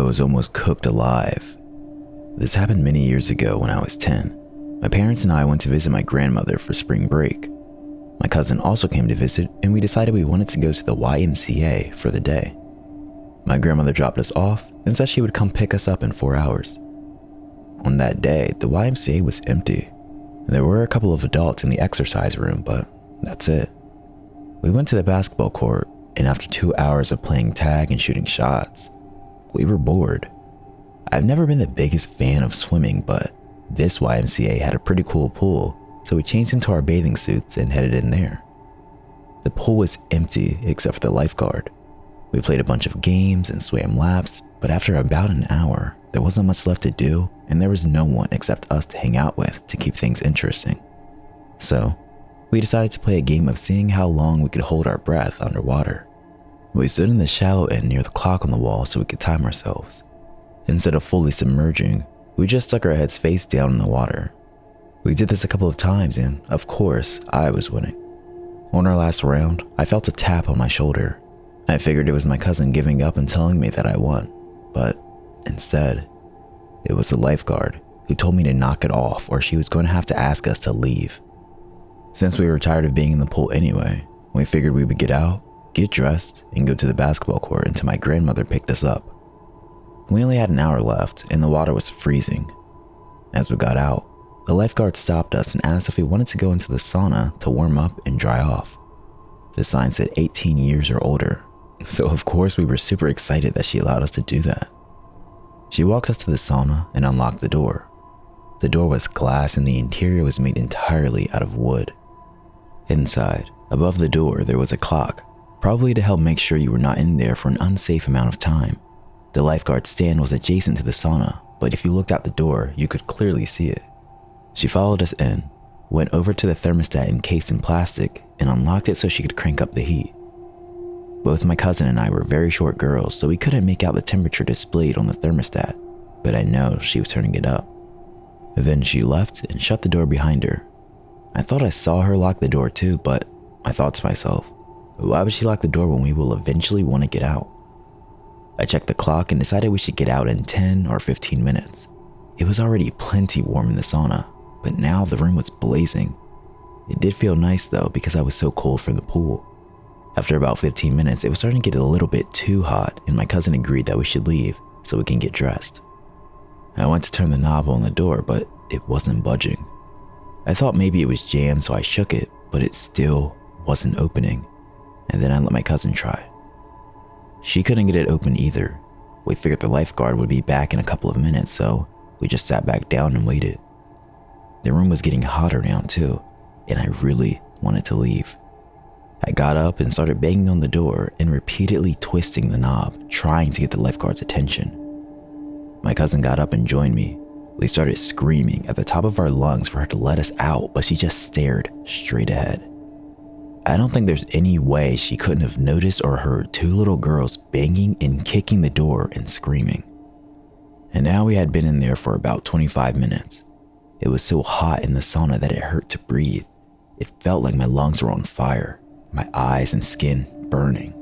was almost cooked alive. This happened many years ago when I was 10. My parents and I went to visit my grandmother for spring break. My cousin also came to visit, and we decided we wanted to go to the YMCA for the day. My grandmother dropped us off and said she would come pick us up in 4 hours. On that day, the YMCA was empty. There were a couple of adults in the exercise room, but that's it. We went to the basketball court, and after 2 hours of playing tag and shooting shots, we were bored. I've never been the biggest fan of swimming, but this YMCA had a pretty cool pool, so we changed into our bathing suits and headed in there. The pool was empty except for the lifeguard. We played a bunch of games and swam laps, but after about an hour, there wasn't much left to do, and there was no one except us to hang out with to keep things interesting. So, we decided to play a game of seeing how long we could hold our breath underwater. We stood in the shallow end near the clock on the wall so we could time ourselves. Instead of fully submerging, we just stuck our heads face down in the water. We did this a couple of times, and of course, I was winning. On our last round, I felt a tap on my shoulder. I figured it was my cousin giving up and telling me that I won, but instead, it was the lifeguard who told me to knock it off or she was going to have to ask us to leave. Since we were tired of being in the pool anyway, we figured we would get out, get dressed, and go to the basketball court until my grandmother picked us up. We only had an hour left and the water was freezing. As we got out, the lifeguard stopped us and asked if we wanted to go into the sauna to warm up and dry off. The sign said 18 years or older, so of course we were super excited that she allowed us to do that. She walked us to the sauna and unlocked the door. The door was glass and the interior was made entirely out of wood. Inside, above the door, there was a clock, probably to help make sure you were not in there for an unsafe amount of time. The lifeguard stand was adjacent to the sauna, but if you looked out the door, you could clearly see it. She followed us in, went over to the thermostat encased in plastic, and unlocked it so she could crank up the heat. Both my cousin and I were very short girls, so we couldn't make out the temperature displayed on the thermostat, but I know she was turning it up. Then she left and shut the door behind her. I thought I saw her lock the door too, but I thought to myself, why would she lock the door when we will eventually want to get out? I checked the clock and decided we should get out in 10 or 15 minutes. It was already plenty warm in the sauna, but now the room was blazing. It did feel nice though because I was so cold from the pool. After about 15 minutes, it was starting to get a little bit too hot and my cousin agreed that we should leave so we can get dressed. I went to turn the knob on the door, but it wasn't budging. I thought maybe it was jammed, so I shook it, but it still wasn't opening. And then I let my cousin try. She couldn't get it open either. We figured the lifeguard would be back in a couple of minutes, so we just sat back down and waited. The room was getting hotter now too, and I really wanted to leave. I got up and started banging on the door and repeatedly twisting the knob, trying to get the lifeguard's attention. My cousin got up and joined me. We started screaming at the top of our lungs for her to let us out, but she just stared straight ahead. I don't think there's any way she couldn't have noticed or heard two little girls banging and kicking the door and screaming. And now we had been in there for about 25 minutes. It was so hot in the sauna that it hurt to breathe. It felt like my lungs were on fire, my eyes and skin burning.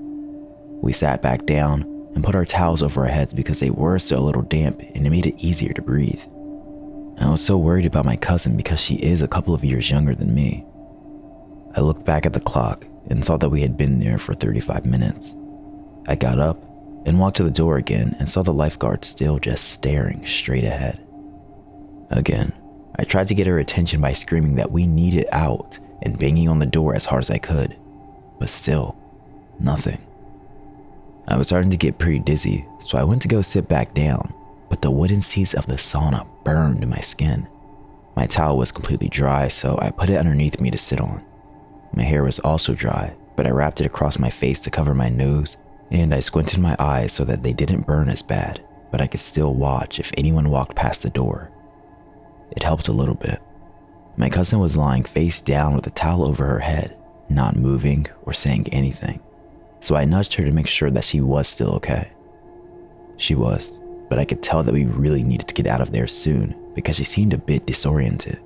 We sat back down and put our towels over our heads because they were still a little damp and it made it easier to breathe. I was so worried about my cousin because she is a couple of years younger than me. I looked back at the clock and saw that we had been there for 35 minutes. I got up and walked to the door again and saw the lifeguard still just staring straight ahead. Again, I tried to get her attention by screaming that we needed out and banging on the door as hard as I could, but still, nothing. I was starting to get pretty dizzy, so I went to go sit back down, but the wooden seats of the sauna burned my skin. My towel was completely dry, so I put it underneath me to sit on. My hair was also dry, but I wrapped it across my face to cover my nose, and I squinted my eyes so that they didn't burn as bad, but I could still watch if anyone walked past the door. It helped a little bit. My cousin was lying face down with a towel over her head, not moving or saying anything, so I nudged her to make sure that she was still okay. She was, but I could tell that we really needed to get out of there soon because she seemed a bit disoriented.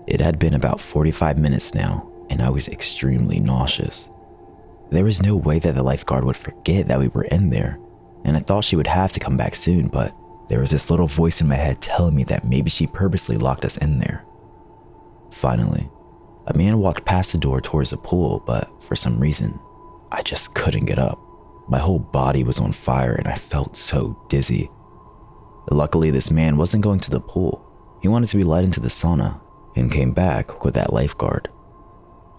It had been about 45 minutes now, and I was extremely nauseous. There was no way that the lifeguard would forget that we were in there, and I thought she would have to come back soon, but there was this little voice in my head telling me that maybe she purposely locked us in there. Finally, a man walked past the door towards the pool, but for some reason, I just couldn't get up. My whole body was on fire and I felt so dizzy. Luckily, this man wasn't going to the pool. He wanted to be led into the sauna and came back with that lifeguard.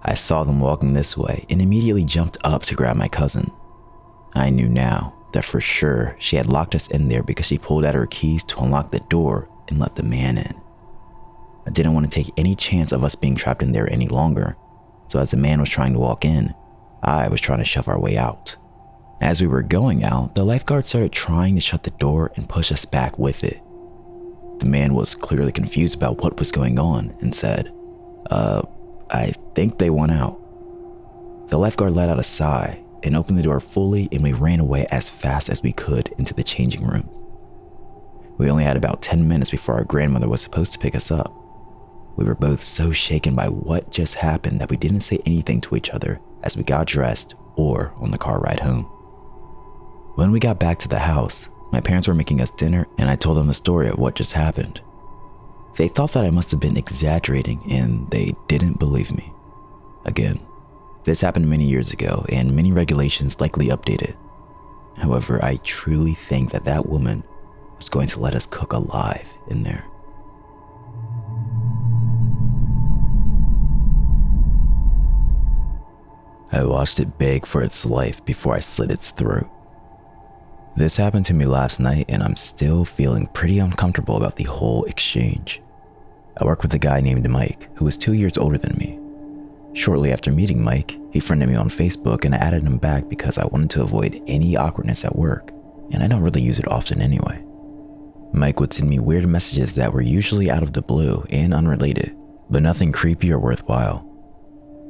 I saw them walking this way and immediately jumped up to grab my cousin. I knew now that for sure she had locked us in there because she pulled out her keys to unlock the door and let the man in. I didn't want to take any chance of us being trapped in there any longer, so as the man was trying to walk in, I was trying to shove our way out. As we were going out, the lifeguard started trying to shut the door and push us back with it. The man was clearly confused about what was going on and said, I think they went out. The lifeguard let out a sigh and opened the door fully, and we ran away as fast as we could into the changing rooms. We only had about 10 minutes before our grandmother was supposed to pick us up. We were both so shaken by what just happened that we didn't say anything to each other as we got dressed or on the car ride home. When we got back to the house, my parents were making us dinner and I told them the story of what just happened. They thought that I must have been exaggerating and they didn't believe me. Again, this happened many years ago and many regulations likely updated. However, I truly think that that woman was going to let us cook alive in there. I watched it beg for its life before I slit its throat. This happened to me last night and I'm still feeling pretty uncomfortable about the whole exchange. I work with a guy named Mike who was 2 years older than me. Shortly after meeting Mike, he friended me on Facebook and I added him back because I wanted to avoid any awkwardness at work, and I don't really use it often anyway. Mike would send me weird messages that were usually out of the blue and unrelated, but nothing creepy or worthwhile.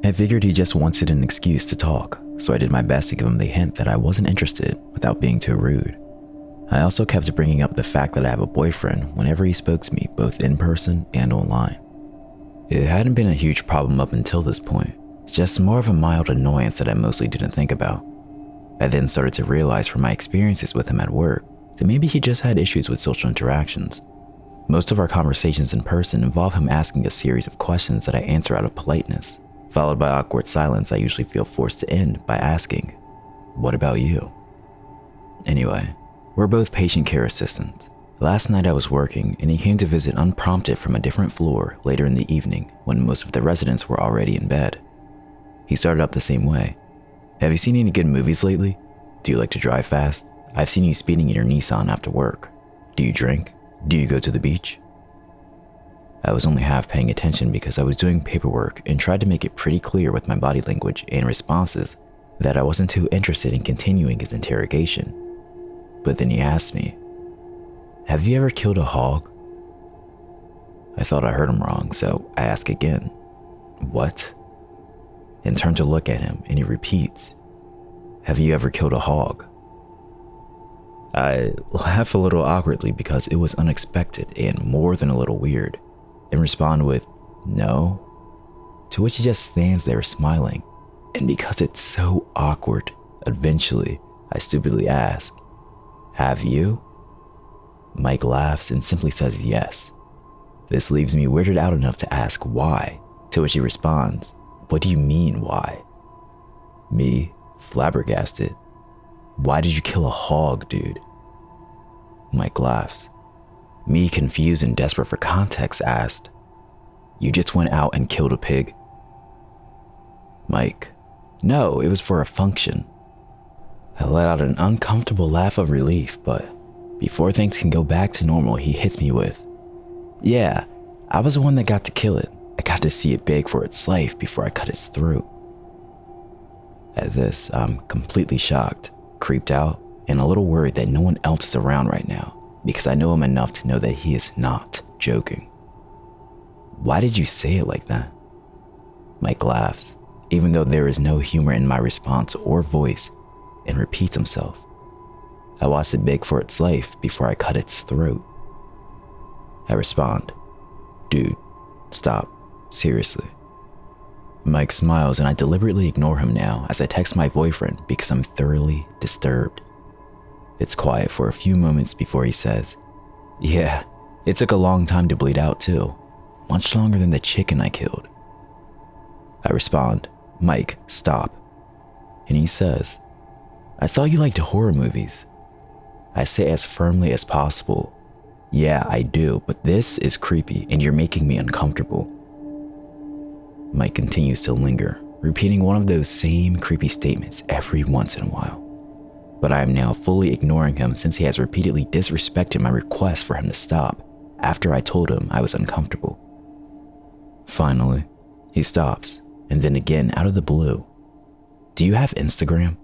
I figured he just wanted an excuse to talk, so I did my best to give him the hint that I wasn't interested without being too rude. I also kept bringing up the fact that I have a boyfriend whenever he spoke to me both in person and online. It hadn't been a huge problem up until this point, just more of a mild annoyance that I mostly didn't think about. I then started to realize from my experiences with him at work that maybe he just had issues with social interactions. Most of our conversations in person involve him asking a series of questions that I answer out of politeness, followed by awkward silence I usually feel forced to end by asking, "What about you?" Anyway, we're both patient care assistants. Last night I was working and he came to visit unprompted from a different floor later in the evening when most of the residents were already in bed. He started up the same way. "Have you seen any good movies lately? Do you like to drive fast? I've seen you speeding in your Nissan after work. Do you drink? Do you go to the beach?" I was only half paying attention because I was doing paperwork and tried to make it pretty clear with my body language and responses that I wasn't too interested in continuing his interrogation. But then he asked me, "Have you ever killed a hog?" I thought I heard him wrong, so I ask again, "What?" and turn to look at him and he repeats, "Have you ever killed a hog?" I laugh a little awkwardly because it was unexpected and more than a little weird, and respond with, "No," to which he just stands there smiling. And because it's so awkward, eventually I stupidly ask, "Have you?" Mike laughs and simply says yes. This leaves me weirded out enough to ask why, to which he responds, "What do you mean why?" Me, flabbergasted, "Why did you kill a hog, dude?" Mike laughs. Me, confused and desperate for context, asked, "You just went out and killed a pig?" Mike, "No, it was for a function." I let out an uncomfortable laugh of relief, but before things can go back to normal, he hits me with, "Yeah, I was the one that got to kill it. I got to see it beg for its life before I cut its throat." At this, I'm completely shocked, creeped out, and a little worried that no one else is around right now because I know him enough to know that he is not joking. "Why did you say it like that?" Mike laughs, even though there is no humor in my response or voice, and repeats himself. "I watched it beg for its life before I cut its throat." I respond, "Dude, stop, seriously." Mike smiles and I deliberately ignore him now as I text my boyfriend because I'm thoroughly disturbed. It's quiet for a few moments before he says, "Yeah, it took a long time to bleed out too. Much longer than the chicken I killed." I respond, "Mike, stop." And he says, "I thought you liked horror movies." I say as firmly as possible, "Yeah, I do, but this is creepy and you're making me uncomfortable." Mike continues to linger, repeating one of those same creepy statements every once in a while. But I am now fully ignoring him since he has repeatedly disrespected my request for him to stop after I told him I was uncomfortable. Finally, he stops, and then again out of the blue, "Do you have Instagram?"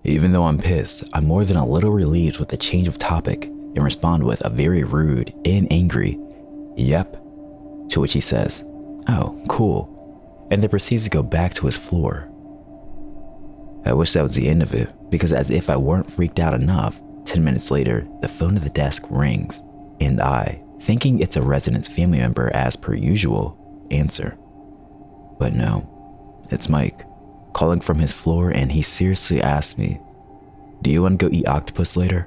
Even though I'm pissed, I'm more than a little relieved with the change of topic and respond with a very rude and angry, "Yep," to which he says, "Oh, cool," and then proceeds to go back to his floor. I wish that was the end of it, because as if I weren't freaked out enough, 10 minutes later, the phone at the desk rings, and I, thinking it's a resident's family member as per usual, answer. But no, it's Mike, calling from his floor, and he seriously asked me, "Do you want to go eat octopus later?"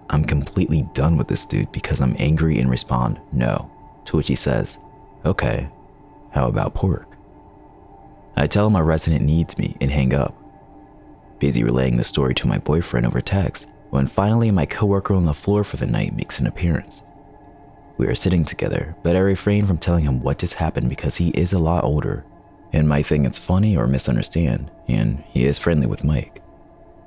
I'm completely done with this dude because I'm angry and respond, "No," to which he says, "Okay, how about pork?" I tell him my resident needs me and hang up. Busy relaying the story to my boyfriend over text when finally my coworker on the floor for the night makes an appearance. We are sitting together, but I refrain from telling him what just happened because he is a lot older and might think it's funny or misunderstand, and he is friendly with Mike.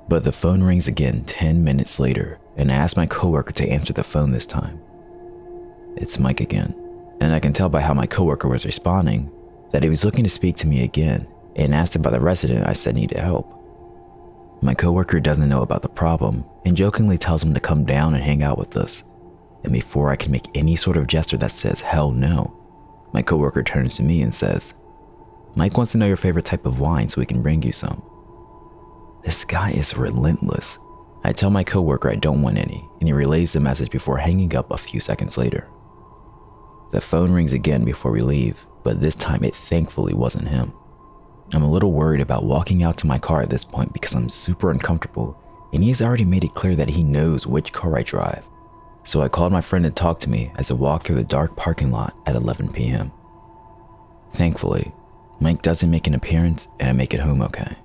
But the phone rings again 10 minutes later, and I ask my coworker to answer the phone this time. It's Mike again, and I can tell by how my coworker was responding that he was looking to speak to me again and asked about the resident I said needed help. My coworker doesn't know about the problem and jokingly tells him to come down and hang out with us. And before I can make any sort of gesture that says hell no, my coworker turns to me and says, "Mike wants to know your favorite type of wine so we can bring you some." This guy is relentless. I tell my coworker I don't want any, and he relays the message before hanging up a few seconds later. The phone rings again before we leave, but this time it thankfully wasn't him. I'm a little worried about walking out to my car at this point because I'm super uncomfortable, and he's already made it clear that he knows which car I drive. So I called my friend to talk to me as I walk through the dark parking lot at 11 p.m. Thankfully, Mike doesn't make an appearance and I make it home okay.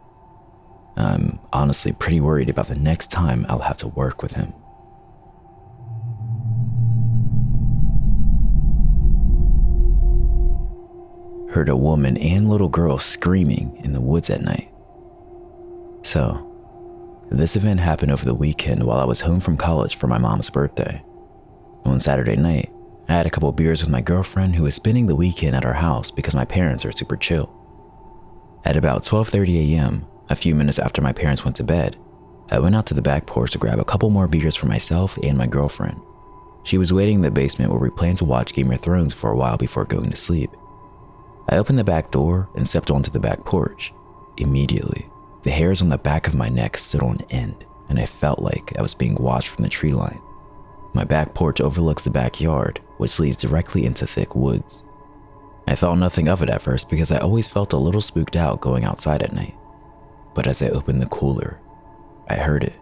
I'm honestly pretty worried about the next time I'll have to work with him. Heard a woman and little girl screaming in the woods at night. So, this event happened over the weekend while I was home from college for my mom's birthday. On Saturday night, I had a couple beers with my girlfriend who was spending the weekend at our house because my parents are super chill. At about 12:30 a.m., a few minutes after my parents went to bed, I went out to the back porch to grab a couple more beers for myself and my girlfriend. She was waiting in the basement where we planned to watch Game of Thrones for a while before going to sleep. I opened the back door and stepped onto the back porch. Immediately, the hairs on the back of my neck stood on end, and I felt like I was being watched from the tree line. My back porch overlooks the backyard, which leads directly into thick woods. I thought nothing of it at first because I always felt a little spooked out going outside at night. But as I opened the cooler, I heard it.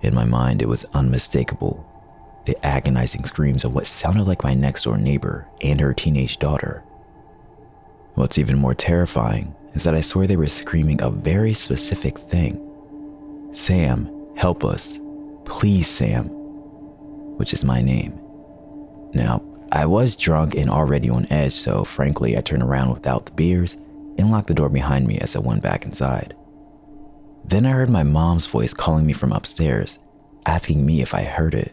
In my mind, it was unmistakable. The agonizing screams of what sounded like my next-door neighbor and her teenage daughter. What's even more terrifying is that I swear they were screaming a very specific thing. "Sam, help us. Please, Sam," which is my name. Now, I was drunk and already on edge, so frankly, I turned around without the beers and locked the door behind me as I went back inside. Then I heard my mom's voice calling me from upstairs, asking me if I heard it.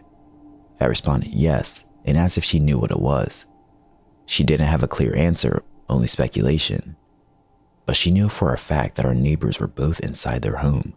I responded yes, and asked if she knew what it was. She didn't have a clear answer, only speculation. But she knew for a fact that our neighbors were both inside their home.